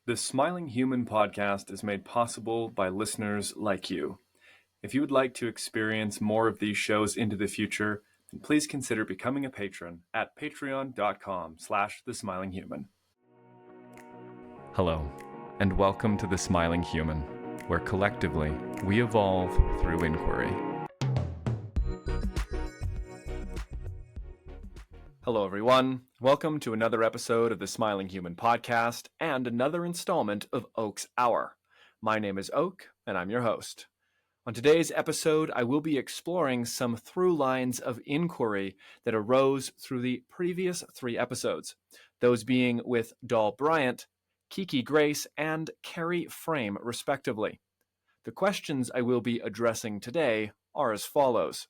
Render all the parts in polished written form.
The Smiling Human podcast is made possible by listeners like you. If you would like to experience more of these shows into the future, then please consider becoming a patron at patreon.com/thesmilinghuman. Hello, and welcome to The Smiling Human, where collectively we evolve through inquiry. Hello, everyone. Welcome to another episode of the Smiling Human podcast and another installment of Oak's Hour. My name is Oak, and I'm your host. On today's episode, I will be exploring some through lines of inquiry that arose through the previous 3 episodes, those being with Doll Bryant, Kiki Grace, and Carrie Frame, respectively. The questions I will be addressing today are as follows.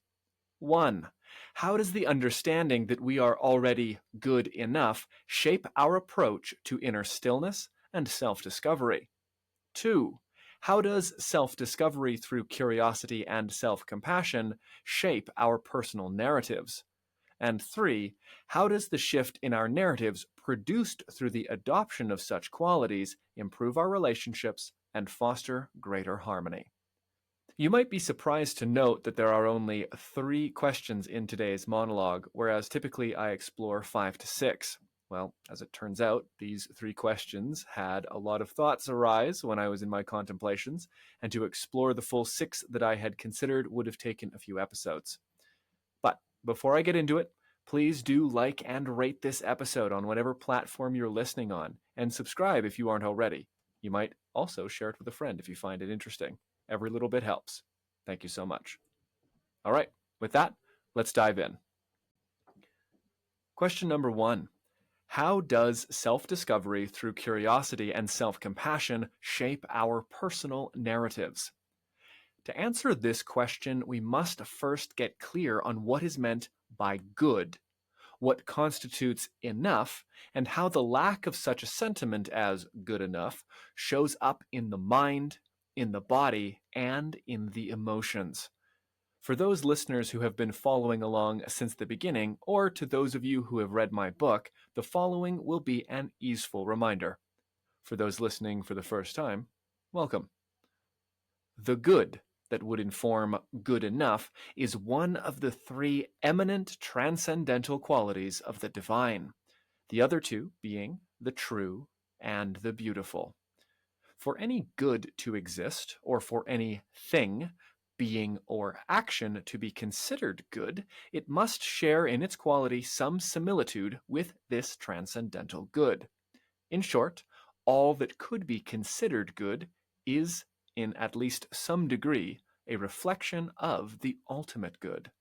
1. How does the understanding that we are already good enough shape our approach to inner stillness and self-discovery? 2. How does self-discovery through curiosity and self-compassion shape our personal narratives? And 3. How does the shift in our narratives produced through the adoption of such qualities improve our relationships and foster greater harmony? You might be surprised to note that there are only 3 questions in today's monologue, whereas typically I explore 5 to 6. Well, as it turns out, these 3 questions had a lot of thoughts arise when I was in my contemplations, and to explore the full 6 that I had considered would have taken a few episodes. But before I get into it, please do like and rate this episode on whatever platform you're listening on, and subscribe if you aren't already. You might also share it with a friend if you find it interesting. Every little bit helps. Thank you so much. All right, with that, let's dive in. Question number 1. How does self-discovery through curiosity and self-compassion shape our personal narratives? To answer this question, we must first get clear on what is meant by good, what constitutes enough, and how the lack of such a sentiment as good enough shows up in the mind, in the body, and in the emotions. For those listeners who have been following along since the beginning, or to those of you who have read my book, the following will be an easeful reminder. For those listening for the first time, welcome. The good that would inform good enough is one of the 3 eminent transcendental qualities of the divine, the other 2 being the true and the beautiful. For any good to exist, or for any thing, being, or action to be considered good, it must share in its quality some similitude with this transcendental good. In short, all that could be considered good is, in at least some degree, a reflection of the ultimate good.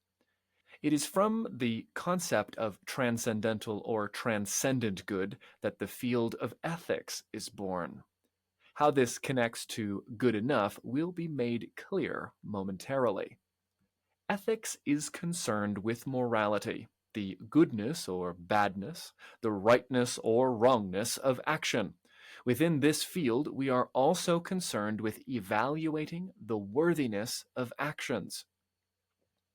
It is from the concept of transcendental or transcendent good that the field of ethics is born. How this connects to good enough will be made clear momentarily. Ethics is concerned with morality, the goodness or badness, the rightness or wrongness of action. Within this field, we are also concerned with evaluating the worthiness of actions.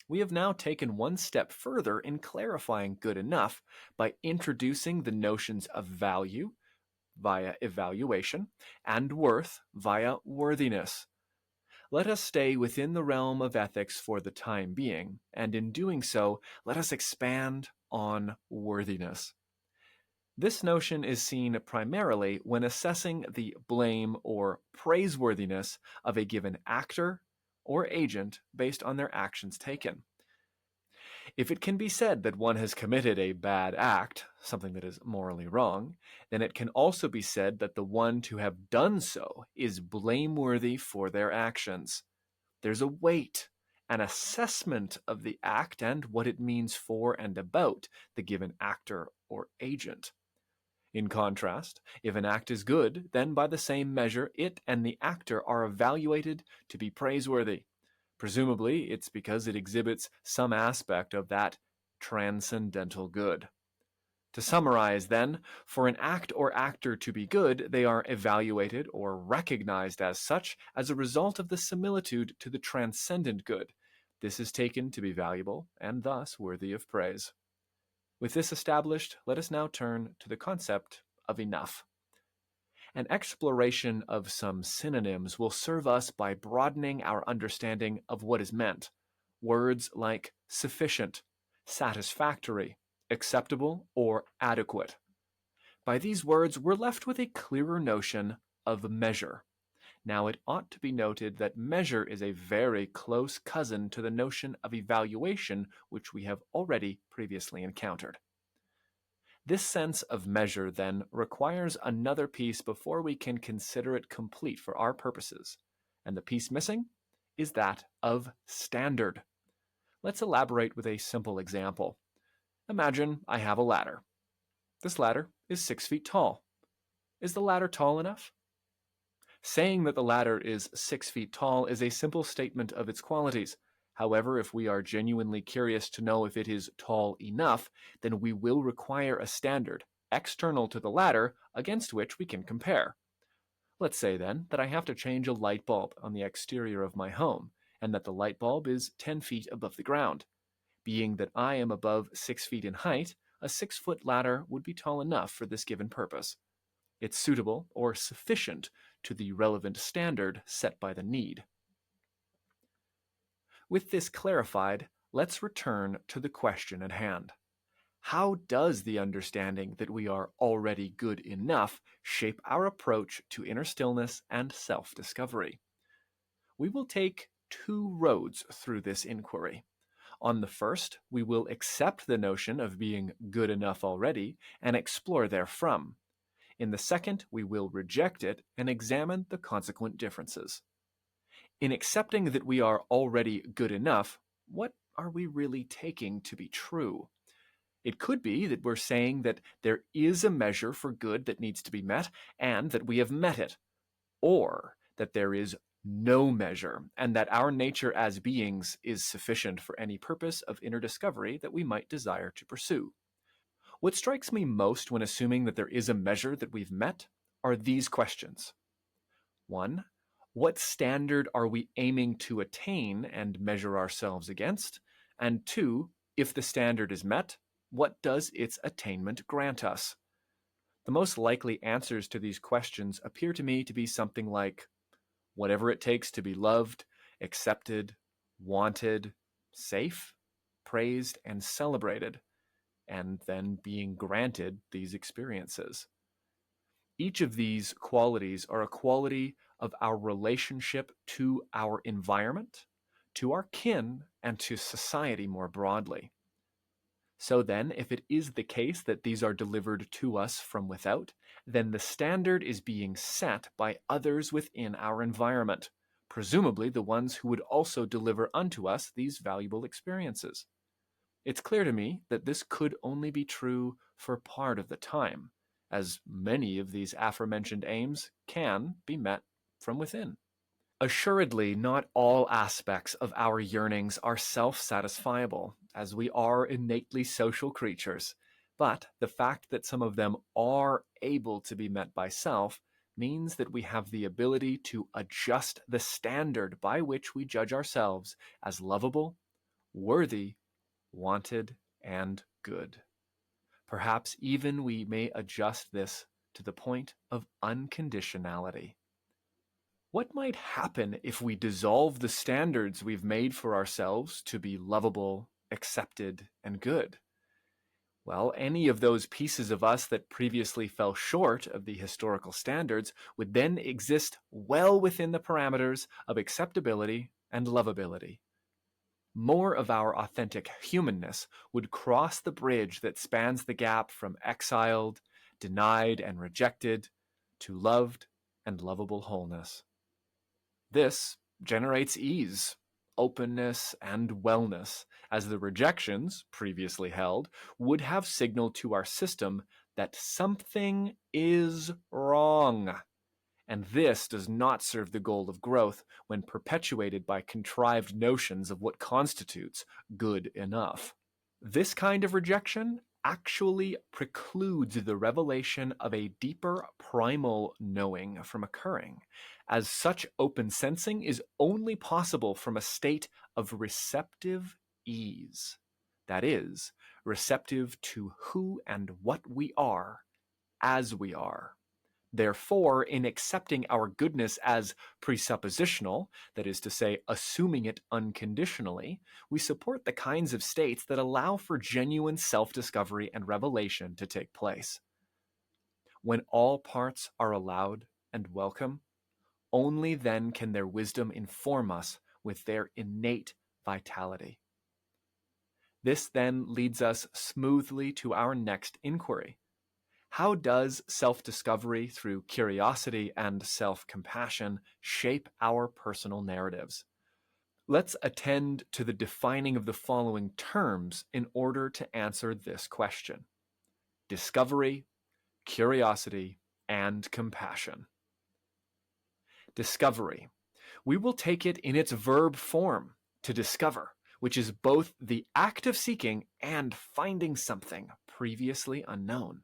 We have now taken one step further in clarifying good enough by introducing the notions of value via evaluation and worth via worthiness. Let us stay within the realm of ethics for the time being, and in doing so, let us expand on worthiness. This notion is seen primarily when assessing the blame or praiseworthiness of a given actor or agent based on their actions taken. If it can be said that one has committed a bad act, something that is morally wrong, then it can also be said that the one to have done so is blameworthy for their actions. There's a weight, an assessment of the act and what it means for and about the given actor or agent. In contrast, if an act is good, then by the same measure it and the actor are evaluated to be praiseworthy. Presumably, it's because it exhibits some aspect of that transcendental good. To summarize, then, for an act or actor to be good, they are evaluated or recognized as such as a result of the similitude to the transcendent good. This is taken to be valuable and thus worthy of praise. With this established, let us now turn to the concept of enough. An exploration of some synonyms will serve us by broadening our understanding of what is meant. Words like sufficient, satisfactory, acceptable, or adequate. By these words, we're left with a clearer notion of measure. Now, it ought to be noted that measure is a very close cousin to the notion of evaluation, which we have already previously encountered. This sense of measure, then, requires another piece before we can consider it complete for our purposes, and the piece missing is that of standard. Let's elaborate with a simple example. Imagine I have a ladder. This ladder is 6 feet tall. Is the ladder tall enough? Saying that the ladder is 6 feet tall is a simple statement of its qualities. However, if we are genuinely curious to know if it is tall enough, then we will require a standard, external to the ladder, against which we can compare. Let's say then that I have to change a light bulb on the exterior of my home, and that the light bulb is 10 feet above the ground. Being that I am above 6 feet in height, a 6-foot ladder would be tall enough for this given purpose. It's suitable or sufficient to the relevant standard set by the need. With this clarified, let's return to the question at hand. How does the understanding that we are already good enough shape our approach to inner stillness and self-discovery? We will take two roads through this inquiry. On the first, we will accept the notion of being good enough already and explore therefrom. In the second, we will reject it and examine the consequent differences. In accepting that we are already good enough, what are we really taking to be true? It could be that we're saying that there is a measure for good that needs to be met and that we have met it, or that there is no measure and that our nature as beings is sufficient for any purpose of inner discovery that we might desire to pursue. What strikes me most when assuming that there is a measure that we've met are these questions. 1. What standard are we aiming to attain and measure ourselves against? And 2. If the standard is met, what does its attainment grant us? The most likely answers to these questions appear to me to be something like whatever it takes to be loved, accepted, wanted, safe, praised, and celebrated, and then being granted these experiences. Each of these qualities are a quality of our relationship to our environment, to our kin, and to society more broadly. So then, if it is the case that these are delivered to us from without, then the standard is being set by others within our environment, presumably the ones who would also deliver unto us these valuable experiences. It's clear to me that this could only be true for part of the time, as many of these aforementioned aims can be met from within. Assuredly, not all aspects of our yearnings are self-satisfiable, as we are innately social creatures, but the fact that some of them are able to be met by self means that we have the ability to adjust the standard by which we judge ourselves as lovable, worthy, wanted, and good. Perhaps even we may adjust this to the point of unconditionality. What might happen if we dissolve the standards we've made for ourselves to be lovable, accepted, and good? Well, any of those pieces of us that previously fell short of the historical standards would then exist well within the parameters of acceptability and lovability. More of our authentic humanness would cross the bridge that spans the gap from exiled, denied, and rejected to loved and lovable wholeness. This generates ease, openness, and wellness, as the rejections, previously held, would have signaled to our system that something is wrong. And this does not serve the goal of growth when perpetuated by contrived notions of what constitutes good enough. This kind of rejection actually precludes the revelation of a deeper primal knowing from occurring, as such open sensing is only possible from a state of receptive ease. That is, receptive to who and what we are as we are, Therefore, in accepting our goodness as presuppositional, that is to say, assuming it unconditionally, we support the kinds of states that allow for genuine self discovery and revelation to take place. When all parts are allowed and welcome, only then can their wisdom inform us with their innate vitality. This then leads us smoothly to our next inquiry. How does self-discovery through curiosity and self-compassion shape our personal narratives? Let's attend to the defining of the following terms in order to answer this question: discovery, curiosity, and compassion. Discovery. We will take it in its verb form, to discover, which is both the act of seeking and finding something previously unknown.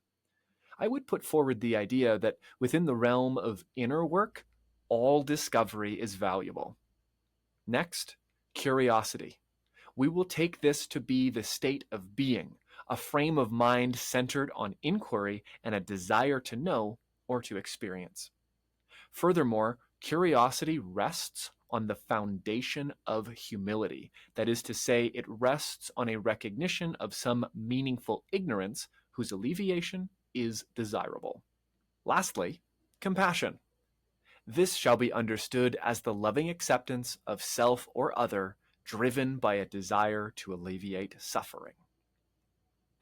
I would put forward the idea that within the realm of inner work, all discovery is valuable. Next, curiosity. We will take this to be the state of being, a frame of mind centered on inquiry and a desire to know or to experience. Furthermore, curiosity rests on the foundation of humility. That is to say, it rests on a recognition of some meaningful ignorance whose alleviation is desirable. Lastly, compassion. This shall be understood as the loving acceptance of self or other driven by a desire to alleviate suffering.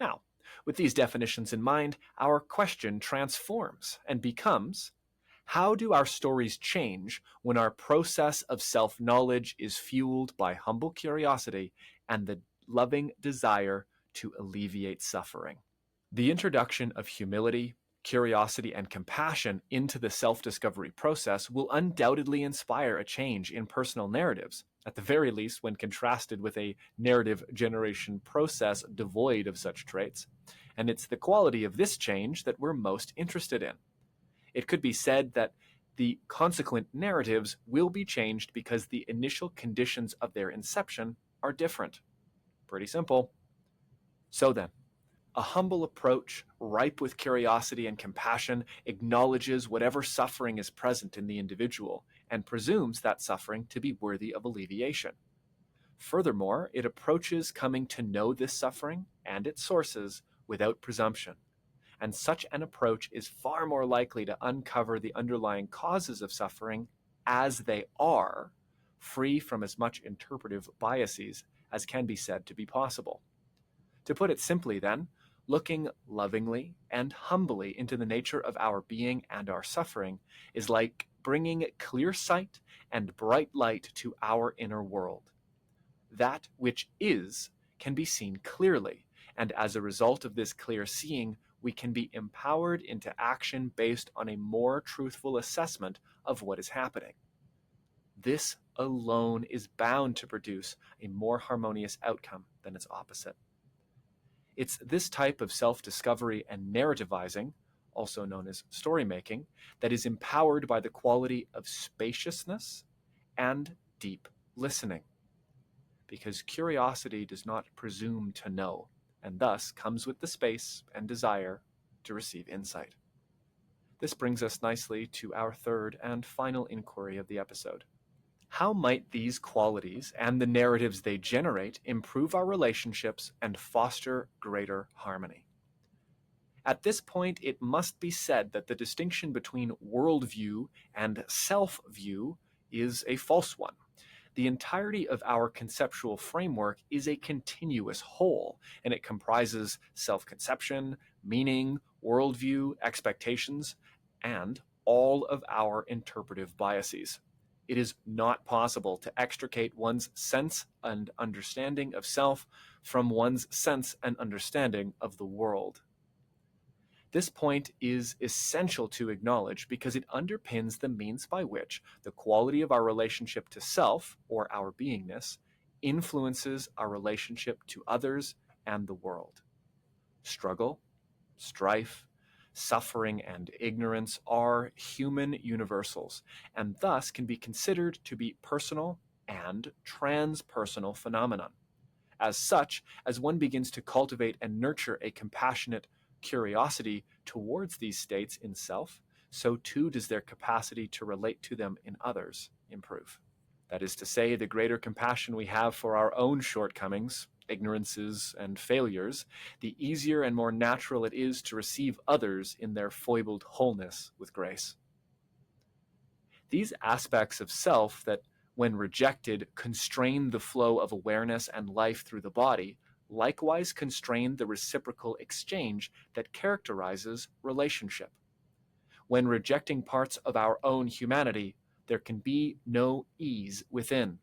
Now, with these definitions in mind, our question transforms and becomes: how do our stories change when our process of self-knowledge is fueled by humble curiosity and the loving desire to alleviate suffering? The introduction of humility, curiosity, and compassion into the self-discovery process will undoubtedly inspire a change in personal narratives, at the very least when contrasted with a narrative generation process devoid of such traits. And it's the quality of this change that we're most interested in. It could be said that the consequent narratives will be changed because the initial conditions of their inception are different. Pretty simple. So then, a humble approach, ripe with curiosity and compassion, acknowledges whatever suffering is present in the individual and presumes that suffering to be worthy of alleviation. Furthermore, it approaches coming to know this suffering and its sources without presumption. And such an approach is far more likely to uncover the underlying causes of suffering as they are, free from as much interpretive biases as can be said to be possible. To put it simply, then, looking lovingly and humbly into the nature of our being and our suffering is like bringing clear sight and bright light to our inner world. That which is can be seen clearly, and as a result of this clear seeing, we can be empowered into action based on a more truthful assessment of what is happening. This alone is bound to produce a more harmonious outcome than its opposite. It's this type of self-discovery and narrativizing, also known as story-making, that is empowered by the quality of spaciousness and deep listening. Because curiosity does not presume to know, and thus comes with the space and desire to receive insight. This brings us nicely to our third and final inquiry of the episode. How might these qualities and the narratives they generate improve our relationships and foster greater harmony? At this point, it must be said that the distinction between worldview and self-view is a false one. The entirety of our conceptual framework is a continuous whole, and it comprises self-conception, meaning, worldview, expectations, and all of our interpretive biases. It is not possible to extricate one's sense and understanding of self from one's sense and understanding of the world. This point is essential to acknowledge because it underpins the means by which the quality of our relationship to self, or our beingness, influences our relationship to others and the world. Struggle, strife, suffering, and ignorance are human universals, and thus can be considered to be personal and transpersonal phenomenon. As such, as one begins to cultivate and nurture a compassionate curiosity towards these states in self, so too does their capacity to relate to them in others improve. That is to say, the greater compassion we have for our own shortcomings, ignorances, and failures, the easier and more natural it is to receive others in their foibled wholeness with grace. These aspects of self that, when rejected, constrain the flow of awareness and life through the body, likewise constrain the reciprocal exchange that characterizes relationship. When rejecting parts of our own humanity, there can be no ease within.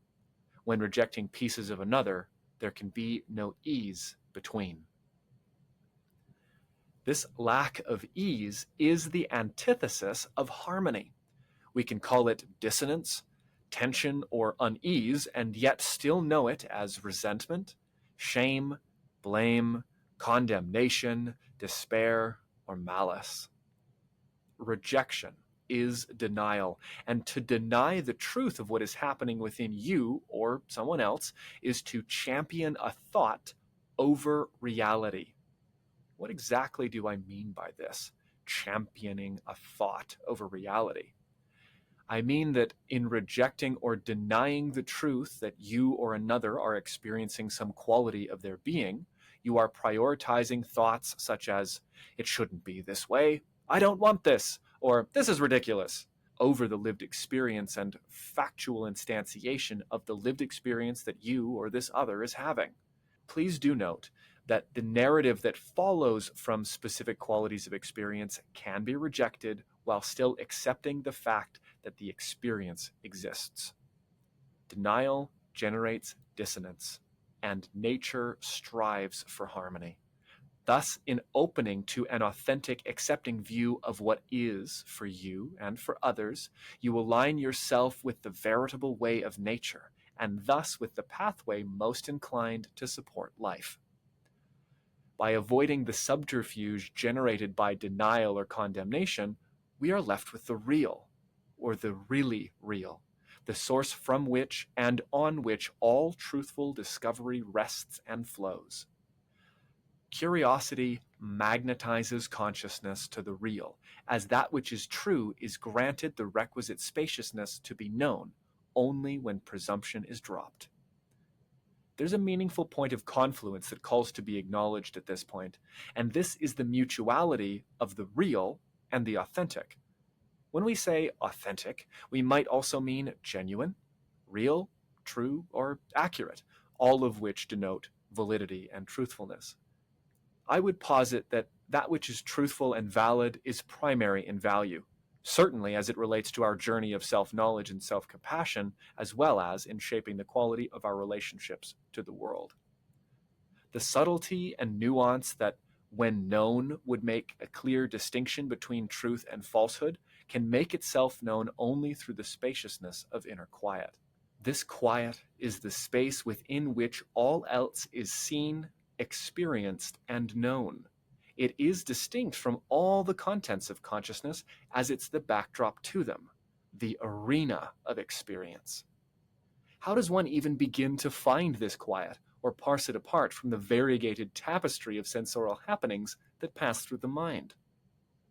When rejecting pieces of another, there can be no ease between. This lack of ease is the antithesis of harmony. We can call it dissonance, tension, or unease, and yet still know it as resentment, shame, blame, condemnation, despair, or malice. Rejection is denial, and to deny the truth of what is happening within you or someone else is to champion a thought over reality. What exactly do I mean by this? Championing a thought over reality. I mean that in rejecting or denying the truth that you or another are experiencing some quality of their being, you are prioritizing thoughts such as, it shouldn't be this way, I don't want this, or this is ridiculous, over the lived experience and factual instantiation of the lived experience that you or this other is having. Please do note that the narrative that follows from specific qualities of experience can be rejected while still accepting the fact that the experience exists. Denial generates dissonance, and nature strives for harmony. Thus, in opening to an authentic, accepting view of what is for you and for others, you align yourself with the veritable way of nature, and thus with the pathway most inclined to support life. By avoiding the subterfuge generated by denial or condemnation, we are left with the real, or the really real, the source from which and on which all truthful discovery rests and flows. Curiosity magnetizes consciousness to the real, as that which is true is granted the requisite spaciousness to be known only when presumption is dropped. There's a meaningful point of confluence that calls to be acknowledged at this point, and this is the mutuality of the real and the authentic. When we say authentic, we might also mean genuine, real, true, or accurate, all of which denote validity and truthfulness. I would posit that that which is truthful and valid is primary in value, certainly as it relates to our journey of self-knowledge and self-compassion, as well as in shaping the quality of our relationships to the world. The subtlety and nuance that, when known, would make a clear distinction between truth and falsehood can make itself known only through the spaciousness of inner quiet. This quiet is the space within which all else is seen, experienced, and known. It is distinct from all the contents of consciousness as it's the backdrop to them, the arena of experience. How does one even begin to find this quiet or parse it apart from the variegated tapestry of sensorial happenings that pass through the mind?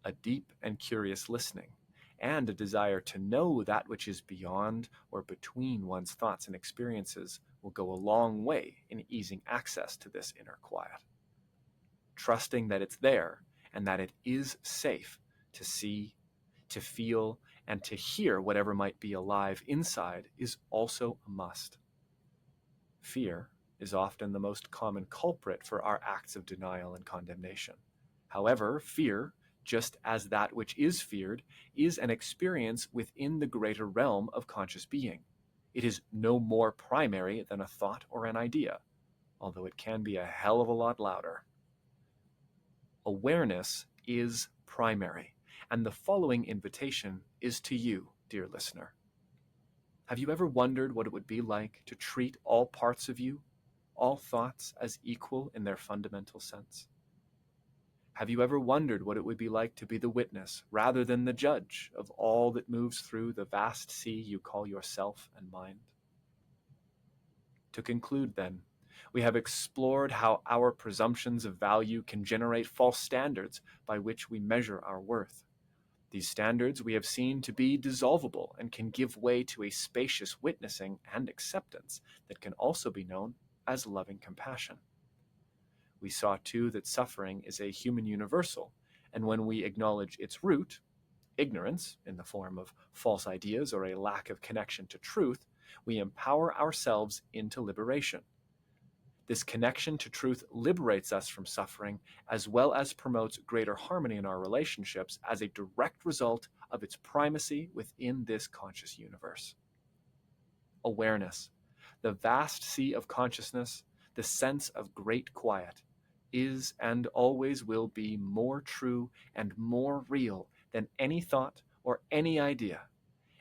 A deep and curious listening, and a desire to know that which is beyond or between one's thoughts and experiences will go a long way in easing access to this inner quiet. Trusting that it's there and that it is safe to see, to feel, and to hear whatever might be alive inside is also a must. Fear is often the most common culprit for our acts of denial and condemnation. However, fear, just as that which is feared, is an experience within the greater realm of conscious being. It is no more primary than a thought or an idea, although it can be a hell of a lot louder. Awareness is primary, and the following invitation is to you, dear listener. Have you ever wondered what it would be like to treat all parts of you, all thoughts, as equal in their fundamental sense? Have you ever wondered what it would be like to be the witness rather than the judge of all that moves through the vast sea you call yourself and mind? To conclude, then, we have explored how our presumptions of value can generate false standards by which we measure our worth. These standards we have seen to be dissolvable and can give way to a spacious witnessing and acceptance that can also be known as loving compassion. We saw too that suffering is a human universal, and when we acknowledge its root, ignorance in the form of false ideas or a lack of connection to truth, we empower ourselves into liberation. This connection to truth liberates us from suffering, as well as promotes greater harmony in our relationships as a direct result of its primacy within this conscious universe. Awareness, the vast sea of consciousness, the sense of great quiet, is and always will be more true and more real than any thought or any idea.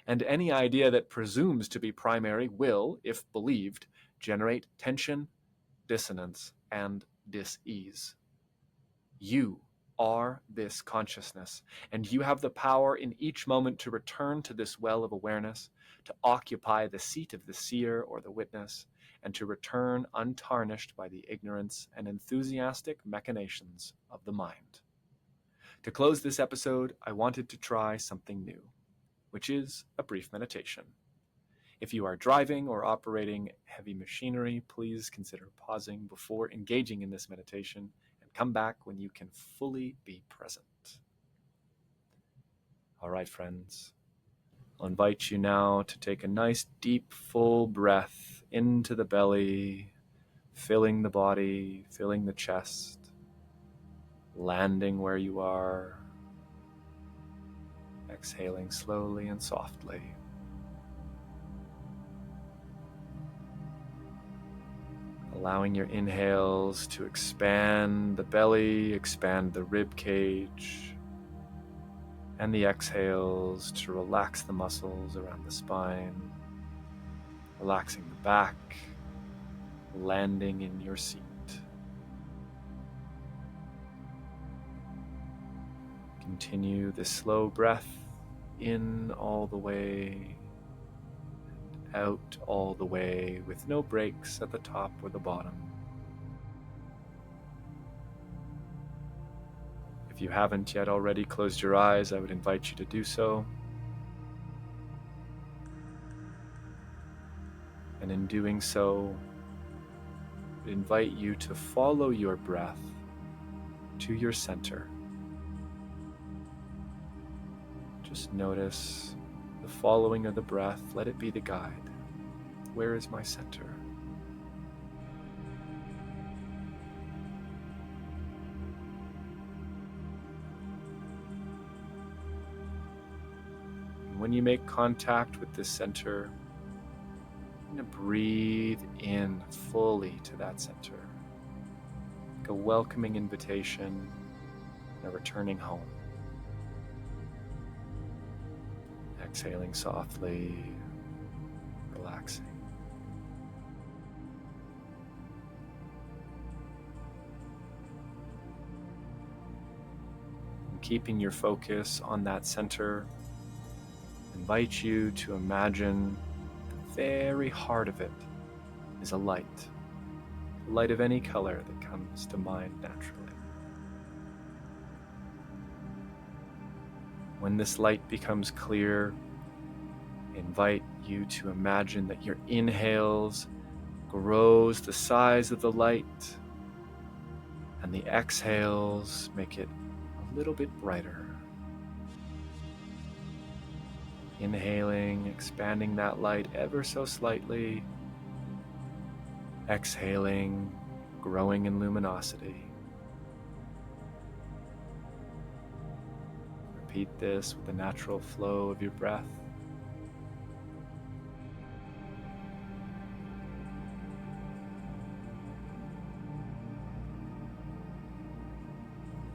And any idea that presumes to be primary will, if believed, generate tension, dissonance, and dis-ease. You are this consciousness, and you have the power in each moment to return to this well of awareness, to occupy the seat of the seer or the witness, and to return untarnished by the ignorance and enthusiastic machinations of the mind. To close this episode, I wanted to try something new, which is a brief meditation. If you are driving or operating heavy machinery, please consider pausing before engaging in this meditation and come back when you can fully be present. All right, friends, I'll invite you now to take a nice, deep, full breath into the belly, filling the body, filling the chest, landing where you are, exhaling slowly and softly. Allowing your inhales to expand the belly, expand the rib cage, and the exhales to relax the muscles around the spine, relaxing the back, landing in your seat. Continue this slow breath in all the way, out all the way, with no breaks at the top or the bottom. If you haven't yet already closed your eyes, I would invite you to do so. And in doing so, I invite you to follow your breath to your center. Just notice the following of the breath. Let it be the guide. Where is my center? And when you make contact with this center, you're going to breathe in fully to that center, like a welcoming invitation and a returning home. Exhaling softly, relaxing. And keeping your focus on that center, I invite you to imagine the very heart of it is a light of any color that comes to mind naturally. When this light becomes clear, I invite you to imagine that your inhales grows the size of the light, and the exhales make it a little bit brighter. Inhaling, expanding that light ever so slightly. Exhaling, growing in luminosity. Repeat this with the natural flow of your breath.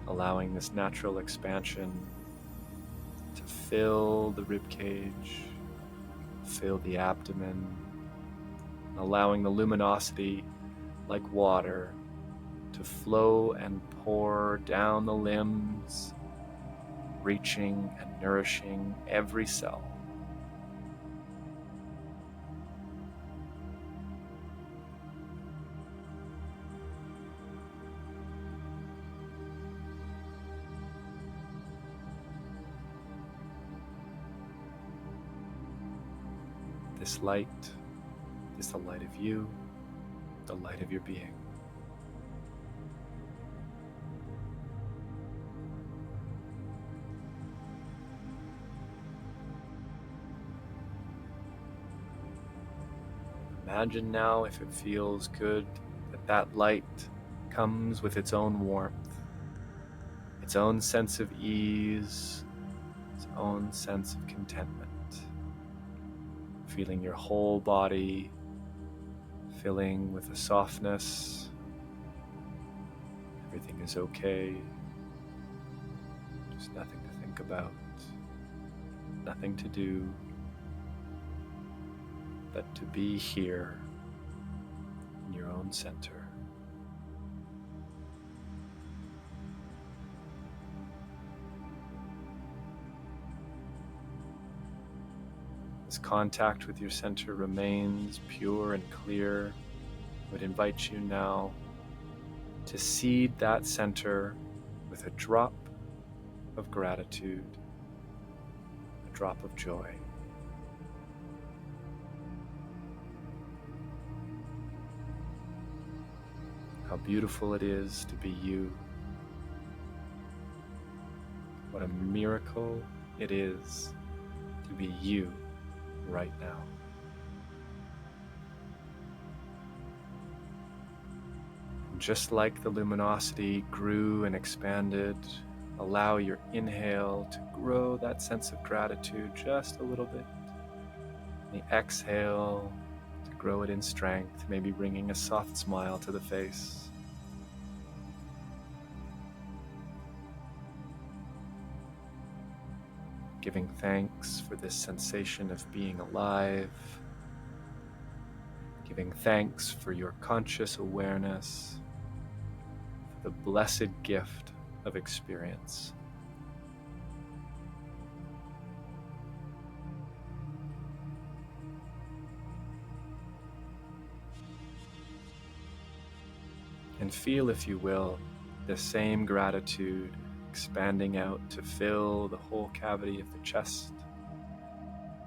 Allowing this natural expansion to fill the rib cage, fill the abdomen, allowing the luminosity like water to flow and pour down the limbs, reaching and nourishing every cell. This light is the light of you, the light of your being. Imagine now, if it feels good, that light comes with its own warmth, its own sense of ease, its own sense of contentment. Feeling your whole body filling with a softness. Everything is okay. There's nothing to think about, nothing to do, but to be here in your own center. As contact with your center remains pure and clear, I would invite you now to seed that center with a drop of gratitude, a drop of joy. How beautiful it is to be you. What a miracle it is to be you right now. And just like the luminosity grew and expanded, allow your inhale to grow that sense of gratitude just a little bit. The exhale to grow it in strength, maybe bringing a soft smile to the face. Giving thanks for this sensation of being alive. Giving thanks for your conscious awareness, for the blessed gift of experience. And feel, if you will, the same gratitude expanding out to fill the whole cavity of the chest,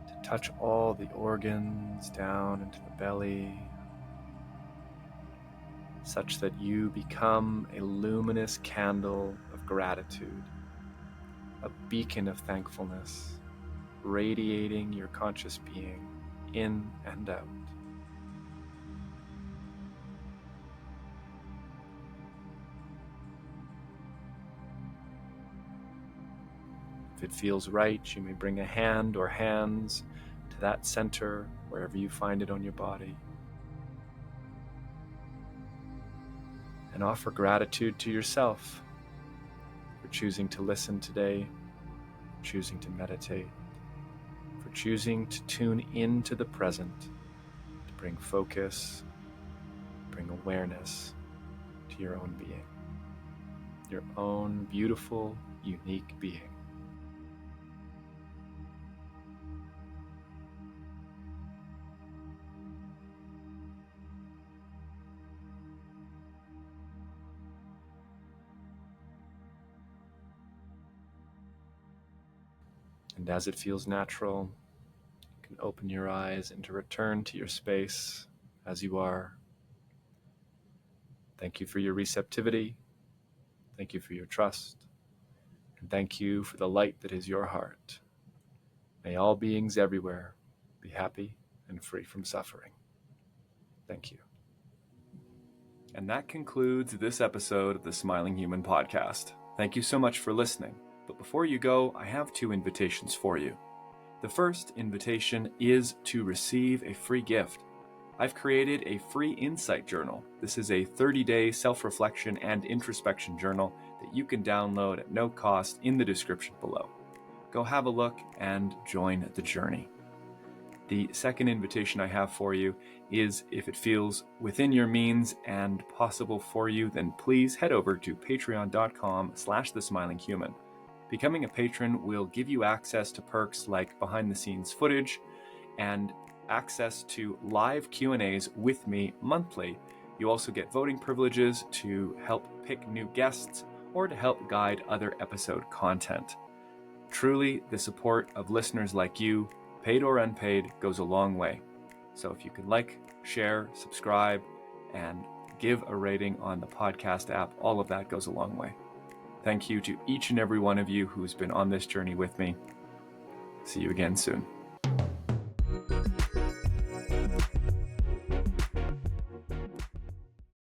to touch all the organs down into the belly, such that you become a luminous candle of gratitude, a beacon of thankfulness, radiating your conscious being in and out. If it feels right, you may bring a hand or hands to that center, wherever you find it on your body, and offer gratitude to yourself for choosing to listen today, for choosing to meditate, for choosing to tune into the present, to bring focus, bring awareness to your own being, your own beautiful, unique being. And as it feels natural, you can open your eyes and to return to your space as you are. Thank you for your receptivity. Thank you for your trust. And thank you for the light that is your heart. May all beings everywhere be happy and free from suffering. Thank you. And that concludes this episode of the Smiling Human podcast. Thank you so much for listening. But before you go, I have 2 invitations for you. The first invitation is to receive a free gift. I've created a free insight journal. This is a 30-day self-reflection and introspection journal that you can download at no cost in the description below. Go have a look and join the journey. The second invitation I have for you is, if it feels within your means and possible for you, then please head over to patreon.com/thesmilinghuman. Becoming a patron will give you access to perks like behind-the-scenes footage and access to live Q&As with me monthly. You also get voting privileges to help pick new guests or to help guide other episode content. Truly, the support of listeners like you, paid or unpaid, goes a long way. So if you could like, share, subscribe, and give a rating on the podcast app, all of that goes a long way. Thank you to each and every one of you who's been on this journey with me. See you again soon.